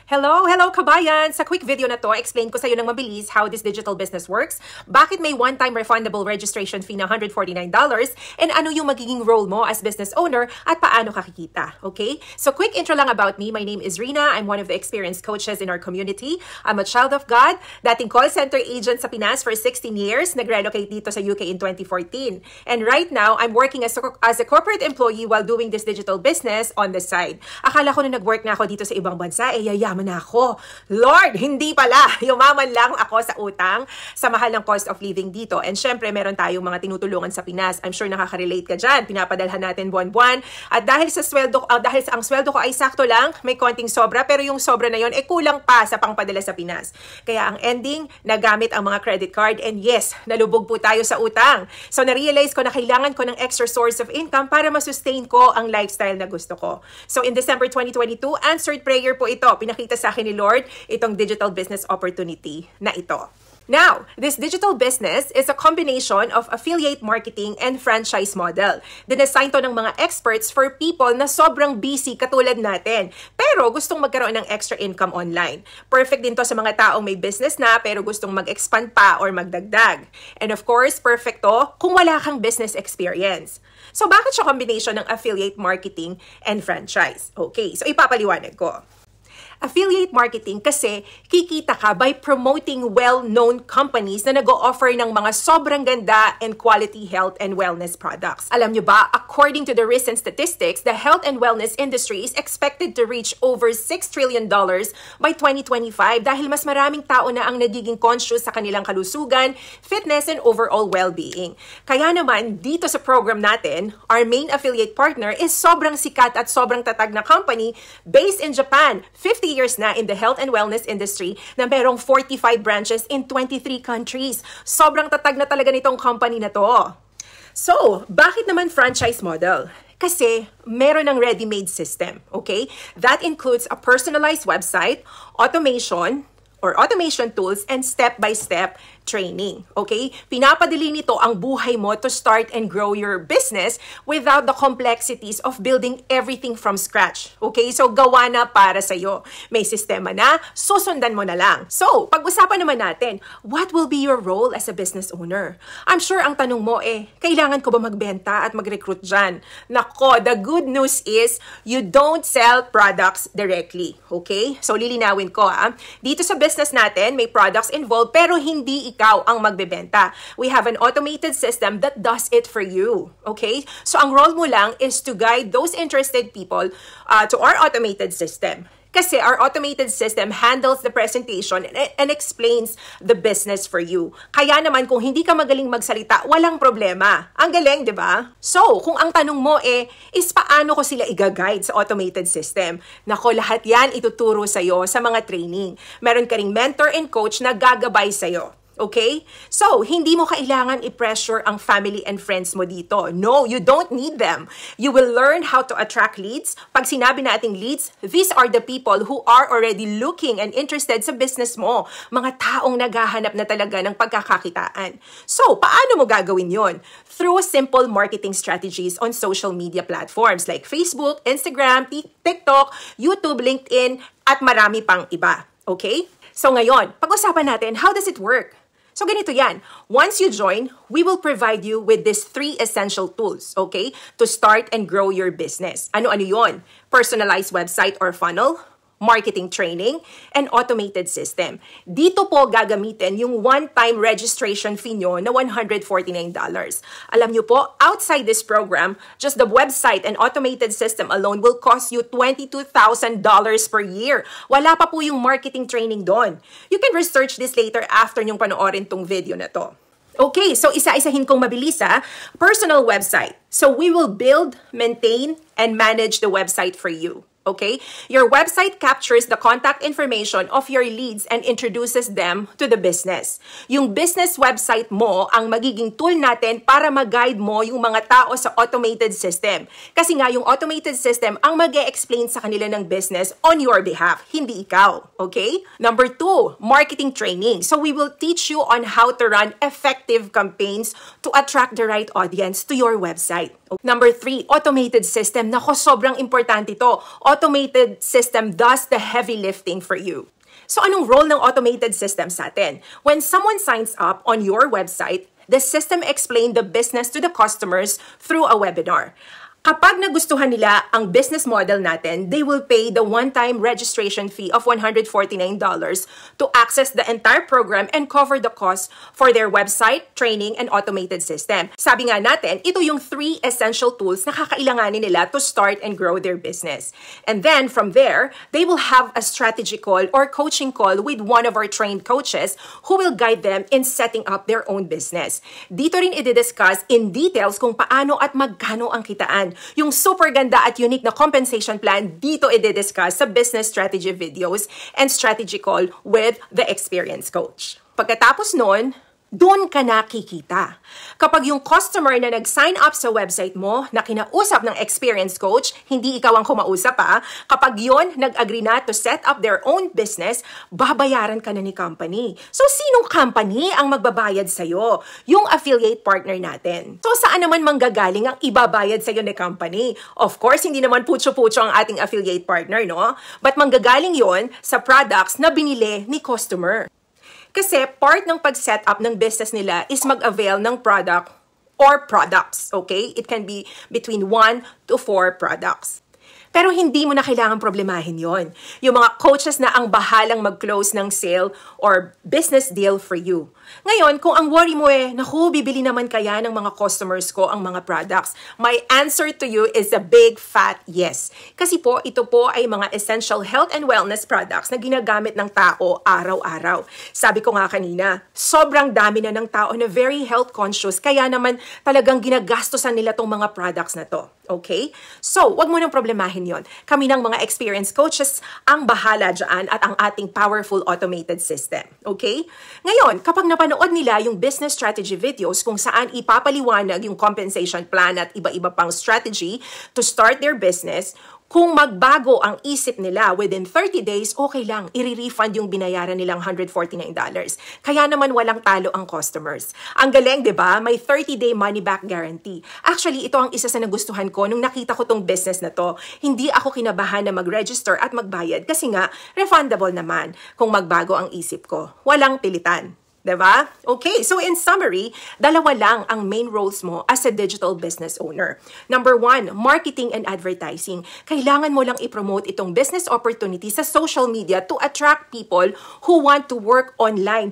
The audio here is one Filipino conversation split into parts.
Hello kabayan! Sa quick video na to, explain ko sa iyo ng mabilis how this digital business works, bakit may one-time refundable registration fee na $149, and ano yung magiging role mo as business owner at paano kakikita. Okay? So quick intro lang about me. My name is Rina. I'm one of the experienced coaches in our community. I'm a child of God, dating call center agent sa Pinas for 16 years, nag-relocate dito sa UK in 2014. And right now, I'm working as a corporate employee while doing this digital business on the side. Akala ko na nag-work na ako dito sa ibang bansa, yayaman na ako. Lord, hindi pala. Yumaman lang ako sa utang sa mahal ng cost of living dito. And syempre, meron tayong mga tinutulungan sa Pinas. I'm sure nakaka-relate ka dyan. Pinapadalhan natin buwan-buwan. At dahil sa ang sweldo ko ay sakto lang, may konting sobra, pero yung sobra na yon kulang pa sa pangpadala sa Pinas. Kaya ang ending, nagamit ang mga credit card. And yes, nalubog po tayo sa utang. So na-realize ko na kailangan ko ng extra source of income para masustain ko ang lifestyle na gusto ko. So in December 2022, answered prayer po ito. Pinakita sa akin ni Lord itong digital business opportunity na ito. Now, this digital business is a combination of affiliate marketing and franchise model. Dinesign to ng mga experts for people na sobrang busy katulad natin, pero gustong magkaroon ng extra income online. Perfect din to sa mga taong may business na pero gustong mag-expand pa or magdagdag. And of course, perfect to kung wala kang business experience. So bakit siya combination ng affiliate marketing and franchise? Okay, so ipapaliwanag ko. Affiliate marketing kasi kikita ka by promoting well-known companies na nag-o-offer ng mga sobrang ganda and quality health and wellness products. Alam nyo ba, according to the recent statistics, the health and wellness industry is expected to reach over $6 trillion by 2025 dahil mas maraming tao na ang nagiging conscious sa kanilang kalusugan, fitness, and overall well-being. Kaya naman, dito sa program natin, our main affiliate partner is sobrang sikat at sobrang tatag na company based in Japan, 50 years na in the health and wellness industry na merong 45 branches in 23 countries. Sobrang tatag na talaga nitong company na to. So, bakit naman franchise model? Kasi meron ng ready-made system, okay? That includes a personalized website, automation tools, and step-by-step training, okay? Pinapadali nito ang buhay mo to start and grow your business without the complexities of building everything from scratch, okay? So, gawa na para sa'yo. May sistema na, susundan mo na lang. So, pag-usapan naman natin, what will be your role as a business owner? I'm sure ang tanong mo kailangan ko ba magbenta at mag-recruit dyan? Nako, the good news is, you don't sell products directly, okay? So, lilinawin ko, Dito sa business natin, may products involved, pero hindi ikaw ang magbebenta. We have an automated system that does it for you. Okay? So, ang role mo lang is to guide those interested people to our automated system. Kasi our automated system handles the presentation and explains the business for you. Kaya naman kung hindi ka magaling magsalita, walang problema. Ang galing, di ba? So, kung ang tanong mo is paano ko sila i-guide sa automated system? Nako, lahat yan ituturo sa'yo sa mga training. Meron ka ring mentor and coach na gagabay sa'yo. Okay? So, hindi mo kailangan i-pressure ang family and friends mo dito. No, you don't need them. You will learn how to attract leads. Pag sinabi nating leads, these are the people who are already looking and interested sa business mo. Mga taong naghahanap na talaga ng pagkakakitaan. So, paano mo gagawin yon? Through simple marketing strategies on social media platforms like Facebook, Instagram, TikTok, YouTube, LinkedIn, at marami pang iba. Okay? So ngayon, pag-usapan natin, how does it work? So ganito yan. Once you join, we will provide you with these 3 essential tools, okay? To start and grow your business. Ano-ano yon? Personalized website or funnel, marketing training, and automated system. Dito po gagamitin yung one-time registration fee nyo na $149. Alam nyo po, outside this program, just the website and automated system alone will cost you $22,000 per year. Wala pa po yung marketing training doon. You can research this later after nyong panoorin tong video na to. Okay, so isa-isahin kong mabilis personal website. So we will build, maintain, and manage the website for you. Okay? Your website captures the contact information of your leads and introduces them to the business. Yung business website mo ang magiging tool natin para mag-guide mo yung mga tao sa automated system. Kasi nga yung automated system ang mag-e-explain sa kanila ng business on your behalf, hindi ikaw. Okay? Number 2, marketing training. So we will teach you on how to run effective campaigns to attract the right audience to your website. Number 3, automated system. Nako, sobrang importante ito. Automated system does the heavy lifting for you. So anong role ng automated system sa atin? When someone signs up on your website, the system explains the business to the customers through a webinar. Kapag nagustuhan nila ang business model natin, they will pay the one-time registration fee of $149 to access the entire program and cover the cost for their website, training, and automated system. Sabi nga natin, ito yung 3 essential tools na kakailanganin nila to start and grow their business. And then from there, they will have a strategy call or coaching call with one of our trained coaches who will guide them in setting up their own business. Dito rin i-discuss in details kung paano at magkano ang kitaan. Yung super ganda at unique na compensation plan, dito i-discuss sa business strategy videos and strategy call with the experienced coach. Pagkatapos nun, doon ka nakikita. Kapag yung customer na nag-sign up sa website mo, na kinausap ng experienced coach, hindi ikaw ang kumausap kapag yon nag-agree na to set up their own business, babayaran ka na ni company. So, sinong company ang magbabayad sa'yo? Yung affiliate partner natin. So, saan naman manggagaling ang ibabayad sa'yo ni company? Of course, hindi naman putyo-putyo ang ating affiliate partner, no? But manggagaling yon sa products na binili ni customer. Kasi part ng pag-set up ng business nila is mag-avail ng product or products, okay? It can be between 1 to 4 products. Pero hindi mo na kailangan problemahin yon. Yung mga coaches na ang bahalang mag-close ng sale or business deal for you. Ngayon, kung ang worry mo naku, bibili naman kaya ng mga customers ko ang mga products, my answer to you is a big fat yes. Kasi po, ito po ay mga essential health and wellness products na ginagamit ng tao araw-araw. Sabi ko nga kanina, sobrang dami na ng tao na very health conscious, kaya naman talagang ginagastosan nila tong mga products na to. Okay? So, wag mo nang problemahin yon. Kami ng mga experienced coaches ang bahala dyan at ang ating powerful automated system. Okay? Ngayon, kapag napanood nila yung business strategy videos kung saan ipapaliwanag yung compensation plan at iba-iba pang strategy to start their business, kung magbago ang isip nila within 30 days, okay lang, i-refund yung binayaran nilang $149. Kaya naman walang talo ang customers. Ang galing, di ba? May 30-day money-back guarantee. Actually, ito ang isa sa nagustuhan ko nung nakita ko tong business na to. Hindi ako kinabahan na mag-register at magbayad kasi nga, refundable naman kung magbago ang isip ko. Walang pilitan. Diba? Okay, so in summary, dalawa lang ang main roles mo as a digital business owner. Number 1, marketing and advertising. Kailangan mo lang i-promote itong business opportunity sa social media to attract people who want to work online.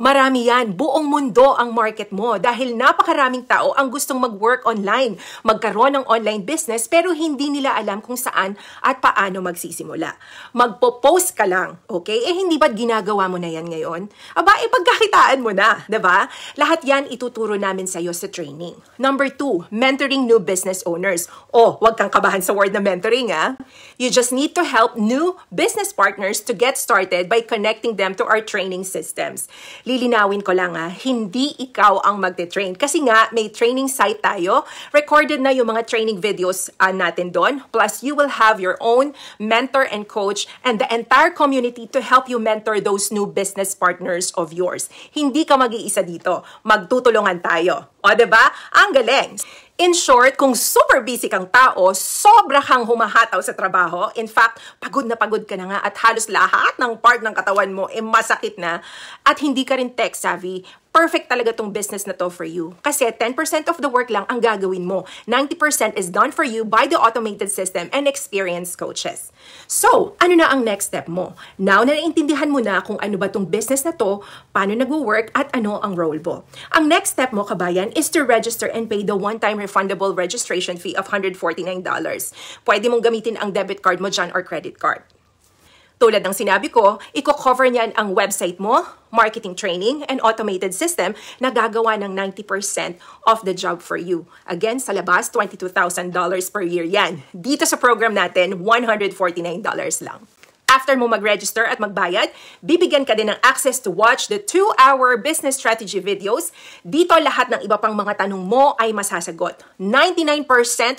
Marami yan. Buong mundo ang market mo dahil napakaraming tao ang gustong mag-work online, magkaroon ng online business pero hindi nila alam kung saan at paano magsisimula. Magpo-post ka lang, okay? Hindi ba't ginagawa mo na yan ngayon? Aba, pagkakitaan mo na, diba? Lahat yan ituturo namin sa'yo sa training. Number 2, mentoring new business owners. Wag kang kabahan sa word na mentoring, You just need to help new business partners to get started by connecting them to our training systems. Lilinawin ko lang hindi ikaw ang magte-train. Kasi nga, may training site tayo. Recorded na yung mga training videos natin doon. Plus, you will have your own mentor and coach and the entire community to help you mentor those new business partners of yours. Hindi ka mag-iisa dito. Magtutulungan tayo. O, diba? Ang galing! In short, kung super busy kang tao, sobra kang humahataw sa trabaho, in fact, pagod na pagod ka na nga at halos lahat ng part ng katawan mo masakit na at hindi ka rin tech savvy, perfect talaga tong business na to for you. Kasi 10% of the work lang ang gagawin mo. 90% is done for you by the automated system and experienced coaches. So, ano na ang next step mo? Now na naintindihan mo na kung ano ba tong business na to, paano nagwo-work at ano ang role mo. Ang next step mo, kabayan, is to register and pay the one-time refundable registration fee of $149. Pwede mong gamitin ang debit card mo dyan or credit card. Tulad ng sinabi ko, i-cover niyan ang website mo, marketing training, and automated system na gagawa ng 90% of the job for you. Again, sa labas, $22,000 per year yan. Dito sa program natin, $149 lang. After mo mag-register at magbayad, bibigyan ka din ng access to watch the 2-hour business strategy videos. Dito lahat ng iba pang mga tanong mo ay masasagot. 99%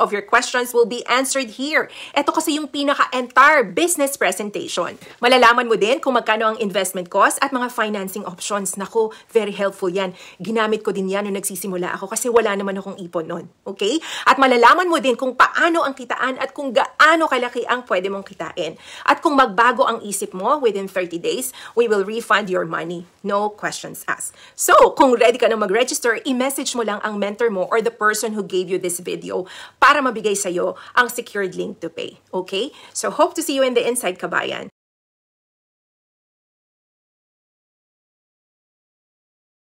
of your questions will be answered here. Ito kasi yung pinaka-entire business presentation. Malalaman mo din kung magkano ang investment cost at mga financing options. Naku, very helpful yan. Ginamit ko din yan nung nagsisimula ako kasi wala naman akong ipon nun. Okay? At malalaman mo din kung paano ang kitaan at kung gaano kalaki ang pwede mong kitain. At kung magbago ang isip mo within 30 days, we will refund your money. No questions asked. So, kung ready ka na mag-register, i-message mo lang ang mentor mo or the person who gave you this video para mabigay sa'yo ang secured link to pay. Okay? So, hope to see you in the inside, kabayan.